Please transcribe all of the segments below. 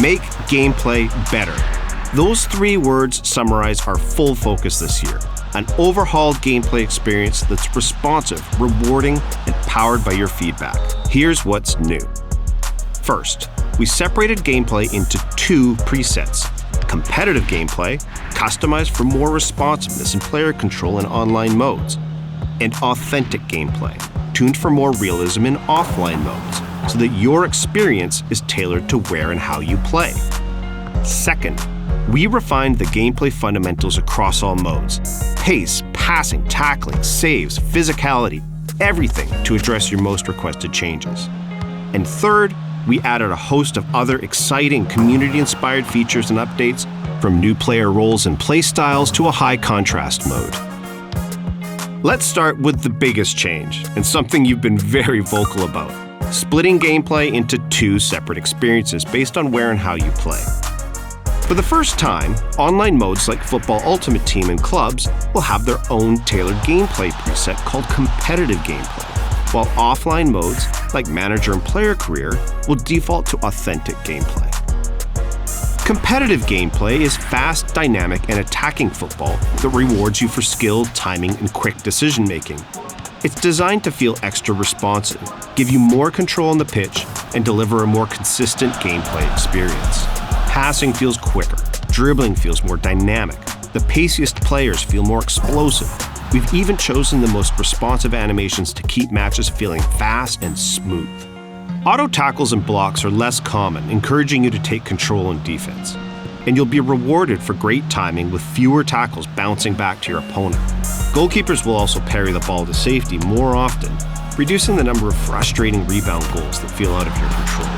Make gameplay better. Those 3 words summarize our full focus this year. An overhauled gameplay experience that's responsive, rewarding, and powered by your feedback. Here's what's new. First, we separated gameplay into 2 presets. Competitive gameplay, customized for more responsiveness and player control in online modes. And authentic gameplay, tuned for more realism in offline modes, so that your experience is tailored to where and how you play. Second, we refined the gameplay fundamentals across all modes. Pace, passing, tackling, saves, physicality, everything to address your most requested changes. And third, we added a host of other exciting community-inspired features and updates, from new player roles and playstyles to a high-contrast mode. Let's start with the biggest change, and something you've been very vocal about: splitting gameplay into 2 separate experiences based on where and how you play. For the first time, online modes like Football Ultimate Team and Clubs will have their own tailored gameplay preset called Competitive Gameplay, while offline modes like Manager and Player Career will default to Authentic Gameplay. Competitive gameplay is fast, dynamic, and attacking football that rewards you for skill, timing, and quick decision-making. It's designed to feel extra responsive, give you more control on the pitch, and deliver a more consistent gameplay experience. Passing feels quicker, dribbling feels more dynamic, the paciest players feel more explosive. We've even chosen the most responsive animations to keep matches feeling fast and smooth. Auto tackles and blocks are less common, encouraging you to take control in defense. And you'll be rewarded for great timing with fewer tackles bouncing back to your opponent. Goalkeepers will also parry the ball to safety more often, reducing the number of frustrating rebound goals that feel out of your control.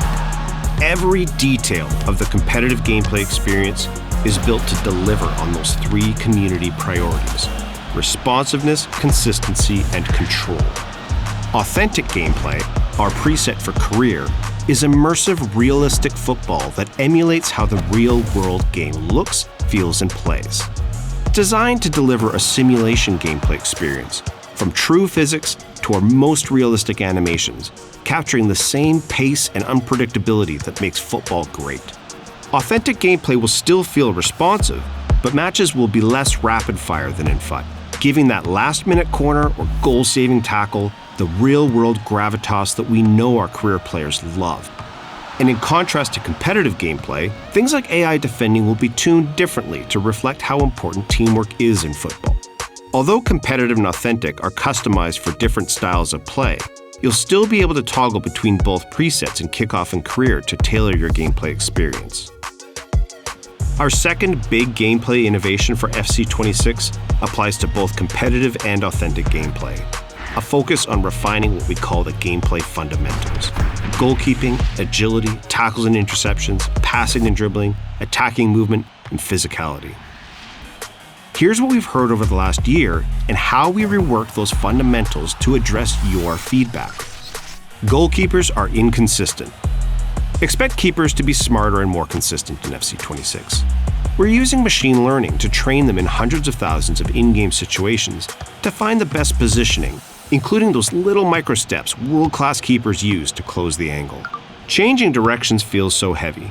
Every detail of the competitive gameplay experience is built to deliver on those 3 community priorities: responsiveness, consistency, and control. Authentic gameplay, our preset for career, is immersive, realistic football that emulates how the real-world game looks, feels, and plays. Designed to deliver a simulation gameplay experience, from true physics to our most realistic animations, capturing the same pace and unpredictability that makes football great. Authentic gameplay will still feel responsive, but matches will be less rapid-fire than in FUT, giving that last-minute corner or goal-saving tackle the real-world gravitas that we know our career players love. And in contrast to competitive gameplay, things like AI defending will be tuned differently to reflect how important teamwork is in football. Although competitive and authentic are customized for different styles of play, you'll still be able to toggle between both presets in kickoff and career to tailor your gameplay experience. Our second big gameplay innovation for FC26 applies to both competitive and authentic gameplay. A focus on refining what we call the gameplay fundamentals: goalkeeping, agility, tackles and interceptions, passing and dribbling, attacking movement, and physicality. Here's what we've heard over the last year and how we reworked those fundamentals to address your feedback. Goalkeepers are inconsistent. Expect keepers to be smarter and more consistent in FC26. We're using machine learning to train them in hundreds of thousands of in-game situations to find the best positioning, including those little micro-steps world-class keepers use to close the angle. Changing directions feels so heavy.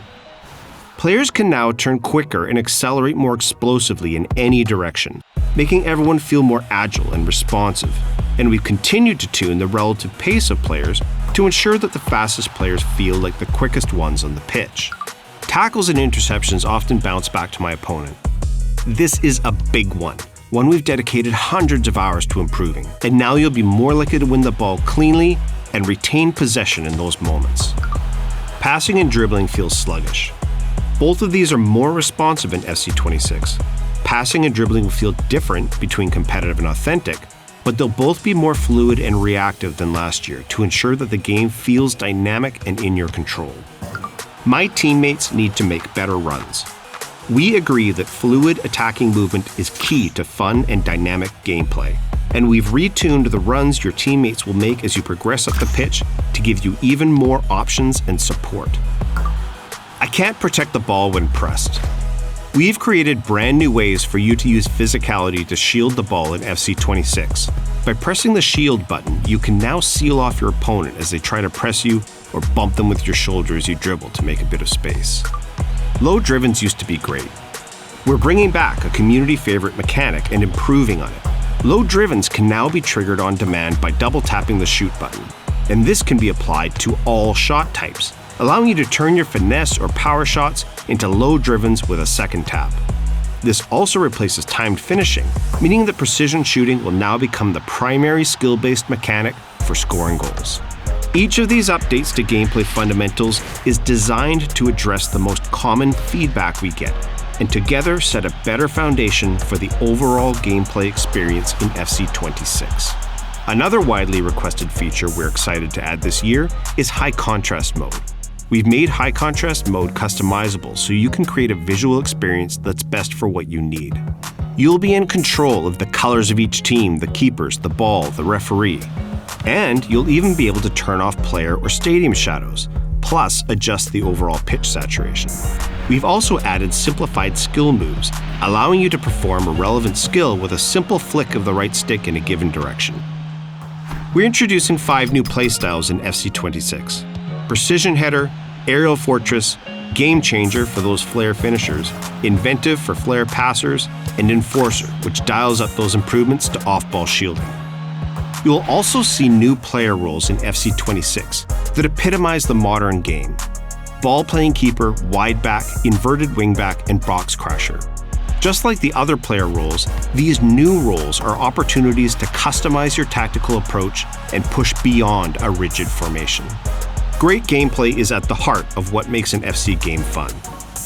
Players can now turn quicker and accelerate more explosively in any direction, making everyone feel more agile and responsive. And we've continued to tune the relative pace of players to ensure that the fastest players feel like the quickest ones on the pitch. Tackles and interceptions often bounce back to my opponent. This is a big one we've dedicated hundreds of hours to improving, and now you'll be more likely to win the ball cleanly and retain possession in those moments. Passing and dribbling feels sluggish. Both of these are more responsive in FC26. Passing and dribbling will feel different between competitive and authentic, but they'll both be more fluid and reactive than last year to ensure that the game feels dynamic and in your control. My teammates need to make better runs. We agree that fluid attacking movement is key to fun and dynamic gameplay, and we've retuned the runs your teammates will make as you progress up the pitch to give you even more options and support. I can't protect the ball when pressed. We've created brand new ways for you to use physicality to shield the ball in FC26. By pressing the shield button, you can now seal off your opponent as they try to press you or bump them with your shoulder as you dribble to make a bit of space. Low drivens used to be great. We're bringing back a community favorite mechanic and improving on it. Low drivens can now be triggered on demand by double tapping the shoot button, and this can be applied to all shot types, allowing you to turn your finesse or power shots into low drivens with a second tap. This also replaces timed finishing, meaning that precision shooting will now become the primary skill-based mechanic for scoring goals. Each of these updates to gameplay fundamentals is designed to address the most common feedback we get, and together set a better foundation for the overall gameplay experience in FC26. Another widely requested feature we're excited to add this year is high contrast mode. We've made high contrast mode customizable so you can create a visual experience that's best for what you need. You'll be in control of the colors of each team, the keepers, the ball, the referee. And you'll even be able to turn off player or stadium shadows, plus adjust the overall pitch saturation. We've also added simplified skill moves, allowing you to perform a relevant skill with a simple flick of the right stick in a given direction. We're introducing 5 new playstyles in FC26. Precision Header, Aerial Fortress, Game Changer for those flare finishers, Inventive for flare passers, and Enforcer, which dials up those improvements to off-ball shielding. You will also see new player roles in FC26 that epitomize the modern game: ball-playing keeper, wide back, inverted wingback, and box crasher. Just like the other player roles, these new roles are opportunities to customize your tactical approach and push beyond a rigid formation. Great gameplay is at the heart of what makes an FC game fun.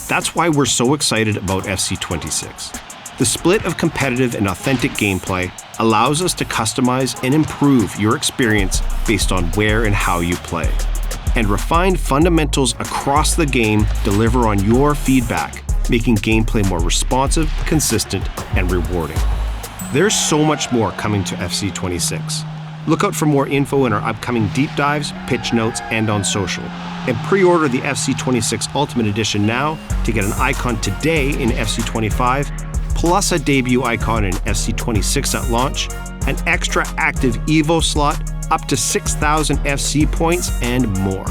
That's why we're so excited about FC26. The split of competitive and authentic gameplay allows us to customize and improve your experience based on where and how you play. And refined fundamentals across the game deliver on your feedback, making gameplay more responsive, consistent, and rewarding. There's so much more coming to FC26. Look out for more info in our upcoming deep dives, pitch notes, and on social. And pre-order the FC26 Ultimate Edition now to get an icon today in FC25, plus a debut icon in FC26 at launch, an extra active EVO slot, up to 6,000 FC points, and more.